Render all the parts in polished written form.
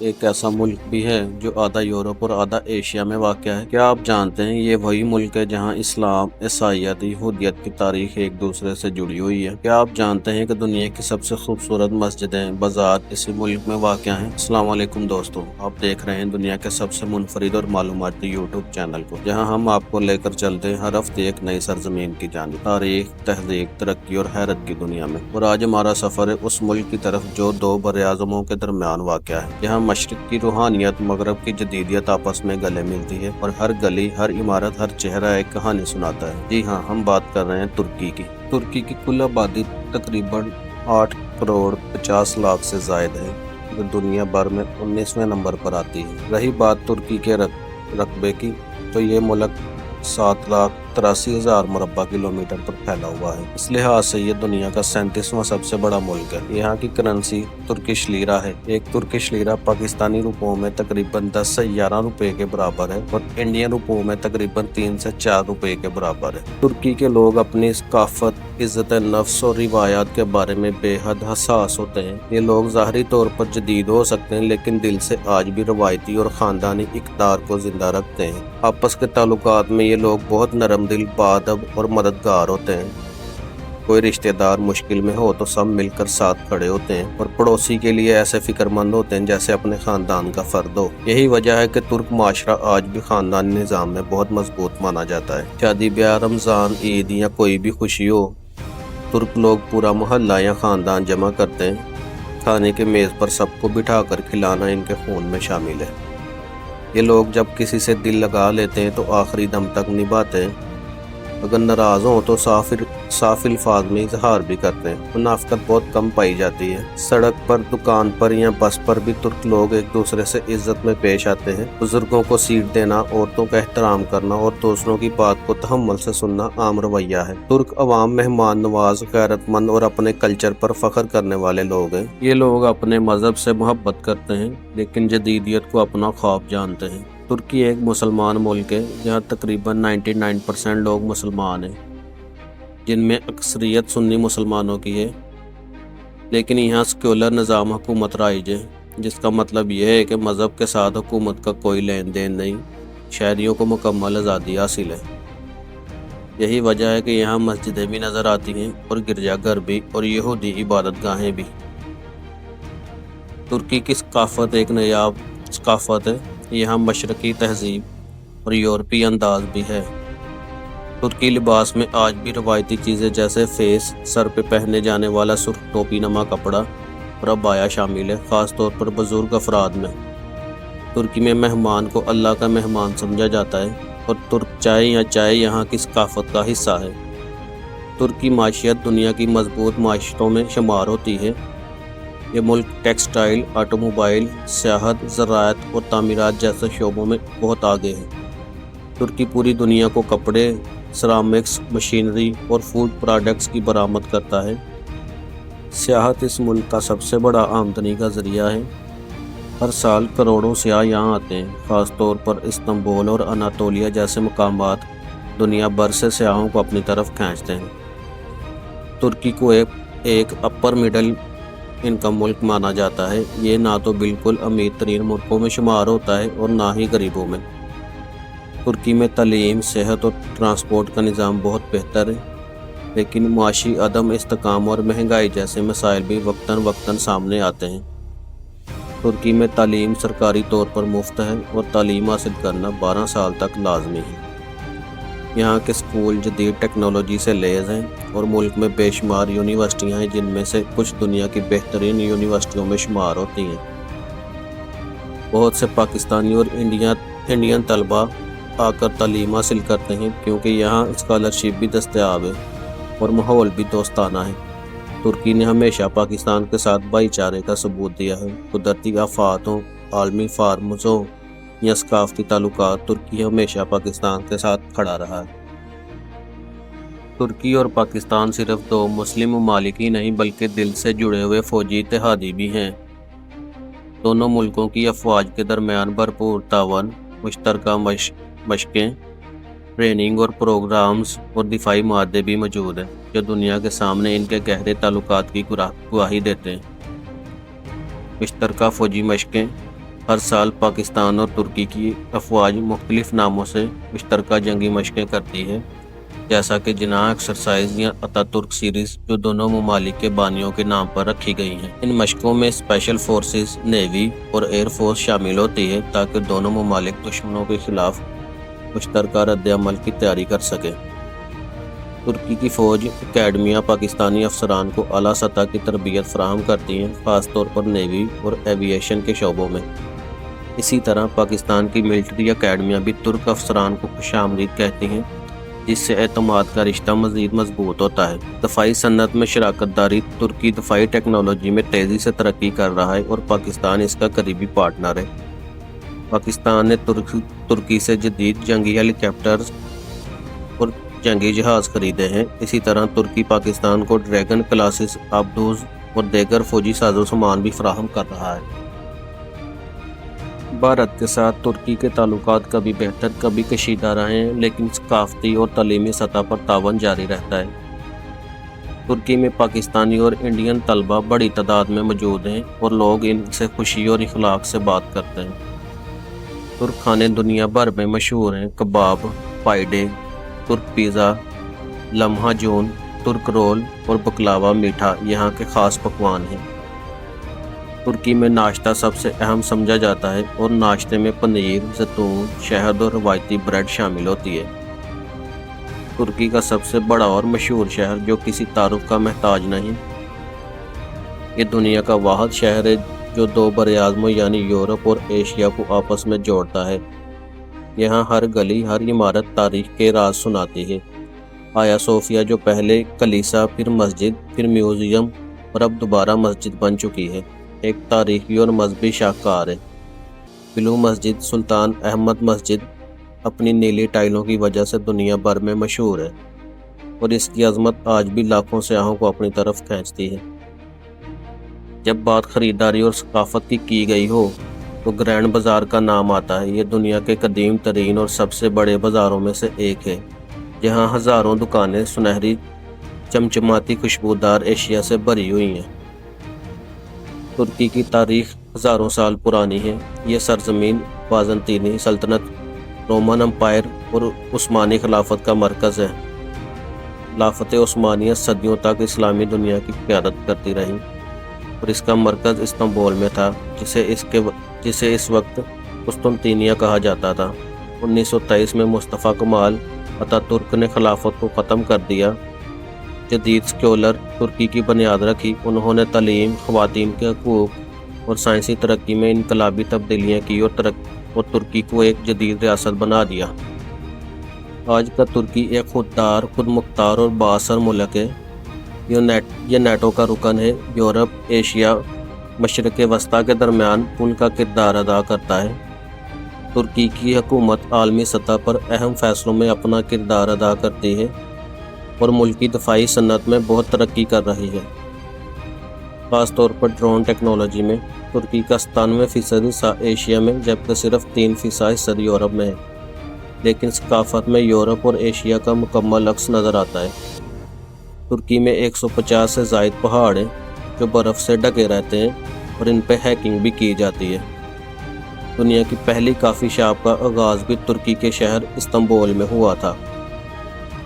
ایک ایسا ملک بھی ہے جو آدھا یورپ اور آدھا ایشیا میں واقع ہے۔ کیا آپ جانتے ہیں یہ وہی ملک ہے جہاں اسلام، عیسائیت، یہودیت کی تاریخ ایک دوسرے سے جڑی ہوئی ہے؟ کیا آپ جانتے ہیں کہ دنیا کی سب سے خوبصورت مسجدیں، بازار اسی ملک میں واقع ہیں؟ السلام علیکم دوستو، آپ دیکھ رہے ہیں دنیا کے سب سے منفرد اور معلوماتی یوٹیوب چینل کو، جہاں ہم آپ کو لے کر چلتے ہیں ہر ہفتے ایک نئی سرزمین کی جانب، تاریخ، تہذیب، ترقی اور حیرت کی دنیا میں۔ اور آج ہمارا سفر ہے اس ملک کی طرف جو دو براعظموں کے درمیان واقع ہے، جہاں مشرق کی روحانیت، مغرب کی جدیدیت آپس میں گلے ملتی ہے، اور ہر گلی، ہر عمارت، ہر چہرہ ایک کہانی سناتا ہے۔ جی ہاں، ہم بات کر رہے ہیں ترکی کی۔ ترکی کی کل آبادی تقریباً 8 کروڑ 50 لاکھ سے زائد ہے، جو دنیا بھر میں 19ویں نمبر پر آتی ہے۔ رہی بات ترکی کے رقبے کی، تو یہ ملک 7,83,000 مربع کلومیٹر پر پھیلا ہوا ہے۔ اس لحاظ سے یہ دنیا کا 37واں سب سے بڑا ملک ہے۔ یہاں کی کرنسی ترکش لیرہ ہے۔ ایک ترکش لیرہ پاکستانی روپوں میں تقریباً 10 سے 11 روپے کے برابر ہے، اور انڈین روپوں میں تقریباً 3 سے 4 روپے کے برابر ہے۔ ترکی کے لوگ اپنی ثقافت، عزت نفس اور روایات کے بارے میں بے حد حساس ہوتے ہیں۔ یہ لوگ ظاہری طور پر جدید ہو سکتے ہیں، لیکن دل سے آج بھی روایتی اور خاندانی اقدار کو زندہ رکھتے ہیں۔ آپس کے تعلقات میں یہ لوگ بہت نرم دل، باادب اور مددگار ہوتے ہیں۔ کوئی رشتہ دار مشکل میں ہو تو سب مل کر ساتھ کھڑے ہوتے ہیں، اور پڑوسی کے لیے ایسے فکر مند ہوتے ہیں جیسے اپنے خاندان کا فرد ہو۔ یہی وجہ ہے کہ ترک معاشرہ آج بھی خاندانی نظام میں بہت مضبوط مانا جاتا ہے۔ شادی بیاہ، رمضان، عید یا کوئی بھی خوشی ہو، ترک لوگ پورا محلہ یا خاندان جمع کرتے ہیں۔ کھانے کے میز پر سب کو بٹھا کر کھلانا ان کے خون میں شامل ہے۔ یہ لوگ جب کسی سے دل لگا لیتے ہیں تو آخری دم تک نبھاتے ہیں۔ اگر ناراض ہوں تو صاف الفاظ میں اظہار بھی کرتے ہیں۔ منافقت بہت کم پائی جاتی ہے۔ سڑک پر، دکان پر یا بس پر بھی ترک لوگ ایک دوسرے سے عزت میں پیش آتے ہیں۔ بزرگوں کو سیٹ دینا، عورتوں کا احترام کرنا اور دوسروں کی بات کو تحمل سے سننا عام رویہ ہے۔ ترک عوام مہمان نواز، غیرت مند اور اپنے کلچر پر فخر کرنے والے لوگ ہیں۔ یہ لوگ اپنے مذہب سے محبت کرتے ہیں، لیکن جدیدیت کو اپنا خواب جانتے ہیں۔ ترکی ایک مسلمان ملک ہے، جہاں تقریباً 99% لوگ مسلمان ہیں، جن میں اکثریت سنی مسلمانوں کی ہے۔ لیکن یہاں سیکولر نظام حکومت رائج ہے، جس کا مطلب یہ ہے کہ مذہب کے ساتھ حکومت کا کوئی لین دین نہیں۔ شہریوں کو مکمل آزادی حاصل ہے۔ یہی وجہ ہے کہ یہاں مسجدیں بھی نظر آتی ہیں، اور گرجا گھر بھی، اور یہودی عبادت گاہیں بھی۔ ترکی کی ثقافت ایک نایاب ثقافت ہے۔ یہاں مشرقی تہذیب اور یورپی انداز بھی ہے۔ ترکی لباس میں آج بھی روایتی چیزیں جیسے فیس، سر پہ پہنے جانے والا سرخ ٹوپی نما کپڑا اور عبایا شامل ہے، خاص طور پر بزرگ افراد میں۔ ترکی میں مہمان کو اللہ کا مہمان سمجھا جاتا ہے، اور ترک چائے یا چائے یہاں کی ثقافت کا حصہ ہے۔ ترکی معیشت دنیا کی مضبوط معیشتوں میں شمار ہوتی ہے۔ یہ ملک ٹیکسٹائل، آٹو موبائل، سیاحت، زراعت اور تعمیرات جیسے شعبوں میں بہت آگے ہے۔ ترکی پوری دنیا کو کپڑے، سیرامکس، مشینری اور فوڈ پروڈکٹس کی برآمد کرتا ہے۔ سیاحت اس ملک کا سب سے بڑا آمدنی کا ذریعہ ہے۔ ہر سال کروڑوں سیاح یہاں آتے ہیں، خاص طور پر استنبول اور اناطولیہ جیسے مقامات دنیا بھر سے سیاحوں کو اپنی طرف کھینچتے ہیں۔ ترکی کو ایک اپر مڈل انکم ملک مانا جاتا ہے۔ یہ نہ تو بالکل امیر ترین ملکوں میں شمار ہوتا ہے اور نہ ہی غریبوں میں۔ ترکی میں تعلیم، صحت اور ٹرانسپورٹ کا نظام بہت بہتر ہے، لیکن معاشی عدم استحکام اور مہنگائی جیسے مسائل بھی وقتاً فوقتاً سامنے آتے ہیں۔ ترکی میں تعلیم سرکاری طور پر مفت ہے، اور تعلیم حاصل کرنا 12 سال تک لازمی ہے۔ یہاں کے اسکول جدید ٹیکنالوجی سے لیس ہیں، اور ملک میں بے شمار یونیورسٹیاں ہیں، جن میں سے کچھ دنیا کی بہترین یونیورسٹیوں میں شمار ہوتی ہیں۔ بہت سے پاکستانی اور انڈین طلباء آ کر تعلیم حاصل کرتے ہیں، کیونکہ یہاں اسکالرشپ بھی دستیاب ہے اور ماحول بھی دوستانہ ہے۔ ترکی نے ہمیشہ پاکستان کے ساتھ بھائی چارے کا ثبوت دیا ہے۔ قدرتی آفات ہوں، عالمی فارمز ہوں یا ثقافتی تعلقات، ترکی ہمیشہ پاکستان کے ساتھ کھڑا رہا ہے۔ ترکی اور پاکستان صرف دو مسلم ممالک ہی نہیں بلکہ دل سے جڑے ہوئے فوجی اتحادی بھی ہیں۔ دونوں ملکوں کی افواج کے درمیان بھرپور تعاون، مشترکہ مشقیں، ٹریننگ اور پروگرامز اور دفاعی معاہدے بھی موجود ہیں، جو دنیا کے سامنے ان کے گہرے تعلقات کی گواہی دیتے ہیں۔ مشترکہ فوجی مشقیں ہر سال پاکستان اور ترکی کی افواج مختلف ناموں سے مشترکہ جنگی مشقیں کرتی ہے، جیسا کہ جناح ایکسرسائز یا اتا ترک سیریز، جو دونوں ممالک کے بانیوں کے نام پر رکھی گئی ہیں۔ ان مشقوں میں اسپیشل فورسز، نیوی اور ایئر فورس شامل ہوتی ہے تاکہ دونوں ممالک دشمنوں کے خلاف مشترکہ رد عمل کی تیاری کر سکیں۔ ترکی کی فوج اکیڈمیاں پاکستانی افسران کو اعلیٰ سطح کی تربیت فراہم کرتی ہیں، خاص طور پر نیوی اور ایوییشن کے شعبوں میں۔ اسی طرح پاکستان کی ملٹری اکیڈمیاں بھی ترک افسران کو خوش آمدید کہتی ہیں، جس سے اعتماد کا رشتہ مزید مضبوط ہوتا ہے۔ دفاعی صنعت میں شراکت داری: ترکی دفاعی ٹیکنالوجی میں تیزی سے ترقی کر رہا ہے اور پاکستان اس کا قریبی پارٹنر ہے۔ پاکستان نے ترکی سے جدید جنگی ہیلی کاپٹرز اور جنگی جہاز خریدے ہیں۔ اسی طرح ترکی پاکستان کو ڈریگن کلاسز آبدوز اور دیگر فوجی ساز و سامان بھی فراہم کر رہا ہے۔ بھارت کے ساتھ ترکی کے تعلقات کبھی بہتر کبھی کشیدہ رہے ہیں، لیکن ثقافتی اور تعلیمی سطح پر تعاون جاری رہتا ہے۔ ترکی میں پاکستانی اور انڈین طلبہ بڑی تعداد میں موجود ہیں اور لوگ ان سے خوشی اور اخلاق سے بات کرتے ہیں۔ ترک کھانے دنیا بھر میں مشہور ہیں۔ کباب، پائیڈے، ترک پیزا، لمحہ جون، ترک رول اور بکلاوا میٹھا یہاں کے خاص پکوان ہیں۔ ترکی میں ناشتہ سب سے اہم سمجھا جاتا ہے اور ناشتے میں پنیر، زیتون، شہد اور روایتی بریڈ شامل ہوتی ہے۔ ترکی کا سب سے بڑا اور مشہور شہر جو کسی تعارف کا محتاج نہیں، یہ دنیا کا واحد شہر ہے جو دو براعظموں یعنی یورپ اور ایشیا کو آپس میں جوڑتا ہے۔ یہاں ہر گلی، ہر عمارت تاریخ کے راز سناتی ہے۔ آیا صوفیہ جو پہلے کلیسا، پھر مسجد، پھر میوزیم اور اب دوبارہ مسجد بن چکی ہے، ایک تاریخی اور مذہبی شاہکار ہے۔ بلو مسجد، سلطان احمد مسجد، اپنی نیلی ٹائلوں کی وجہ سے دنیا بھر میں مشہور ہے اور اس کی عظمت آج بھی لاکھوں سیاحوں کو اپنی طرف کھینچتی ہے۔ جب بات خریداری اور ثقافت کی گئی ہو تو گرینڈ بازار کا نام آتا ہے۔ یہ دنیا کے قدیم ترین اور سب سے بڑے بازاروں میں سے ایک ہے، جہاں ہزاروں دکانیں سنہری چمچماتی خوشبودار اشیاء سے بھری ہوئی ہیں۔ ترکی کی تاریخ ہزاروں سال پرانی ہے۔ یہ سرزمین بازنطینی سلطنت، رومن امپائر اور عثمانی خلافت کا مرکز ہے۔ خلافت عثمانیہ صدیوں تک اسلامی دنیا کی قیادت کرتی رہی اور اس کا مرکز استنبول میں تھا، جسے اس وقت قسطنطینیہ کہا جاتا تھا۔ 1923 میں مصطفیٰ کمال اتا ترک نے خلافت کو ختم کر دیا، جدید سیکولر ترکی کی بنیاد رکھی۔ انہوں نے تعلیم، خواتین کے حقوق اور سائنسی ترقی میں انقلابی تبدیلیاں کی اور ترکی کو ایک جدید ریاست بنا دیا۔ آج کا ترکی ایک خوددار، خود مختار اور بااثر ملک ہے۔ یہ نیٹو کا رکن ہے۔ یورپ، ایشیا، مشرق وسطیٰ کے درمیان پل کا کردار ادا کرتا ہے۔ ترکی کی حکومت عالمی سطح پر اہم فیصلوں میں اپنا کردار ادا کرتی ہے اور ملکی دفاعی صنعت میں بہت ترقی کر رہی ہے۔ خاص طور پر ڈرون ٹیکنالوجی میں ترکی کا 97% حصہ ایشیا میں، جبکہ صرف 3% حصہ یورپ میں ہے، لیکن ثقافت میں یورپ اور ایشیا کا مکمل عکس نظر آتا ہے۔ ترکی میں 150 سے زائد پہاڑ ہیں جو برف سے ڈھکے رہتے ہیں اور ان پہ ہیکنگ بھی کی جاتی ہے۔ دنیا کی پہلی کافی شاپ کا آغاز بھی ترکی کے شہر استنبول میں ہوا تھا۔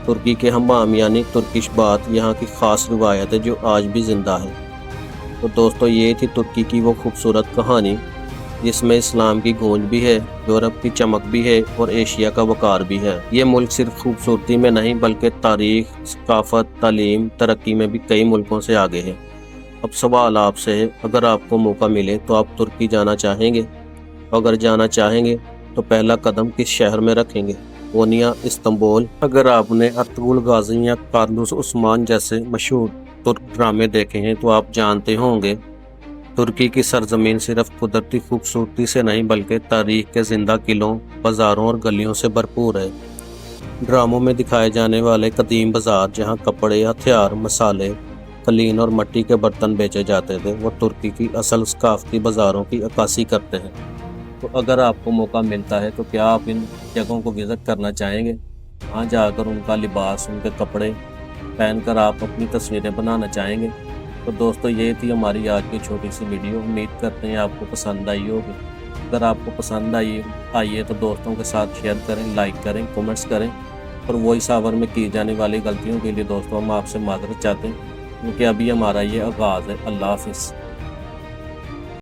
ترکی کے حمام یعنی ترکش بات یہاں کی خاص روایت ہے جو آج بھی زندہ ہے۔ تو دوستو، یہ تھی ترکی کی وہ خوبصورت کہانی جس میں اسلام کی گونج بھی ہے، یورپ کی چمک بھی ہے اور ایشیا کا وقار بھی ہے۔ یہ ملک صرف خوبصورتی میں نہیں بلکہ تاریخ، ثقافت، تعلیم، ترقی میں بھی کئی ملکوں سے آگے ہے۔ اب سوال آپ سے ہے، اگر آپ کو موقع ملے تو آپ ترکی جانا چاہیں گے؟ اگر جانا چاہیں گے تو پہلا قدم کس شہر میں رکھیں گے؟ کونیا، استنبول؟ اگر آپ نے ارطغرل غازی یا کارلوس عثمان جیسے مشہور ترک ڈرامے دیکھے ہیں تو آپ جانتے ہوں گے ترکی کی سرزمین صرف قدرتی خوبصورتی سے نہیں بلکہ تاریخ کے زندہ قلعوں، بازاروں اور گلیوں سے بھرپور ہے۔ ڈراموں میں دکھائے جانے والے قدیم بازار جہاں کپڑے، ہتھیار، مسالے، قلین اور مٹی کے برتن بیچے جاتے تھے، وہ ترکی کی اصل ثقافتی بازاروں کی عکاسی کرتے ہیں۔ تو اگر آپ کو موقع ملتا ہے تو کیا آپ ان جگہوں کو وزٹ کرنا چاہیں گے؟ وہاں جا کر ان کا لباس، ان کے کپڑے پہن کر آپ اپنی تصویریں بنانا چاہیں گے؟ تو دوستو، یہ تھی ہماری آج کی چھوٹی سی ویڈیو۔ امید کرتے ہیں آپ کو پسند آئی ہوگی۔ اگر آپ کو پسند آئیے تو دوستوں کے ساتھ شیئر کریں، لائک کریں، کومنٹس کریں، اور وائس اوور میں کی جانے والی غلطیوں کے لیے دوستوں ہم آپ سے معذرت چاہتے ہیں کیونکہ ابھی ہمارا یہ آغاز ہے۔ اللہ حافظ۔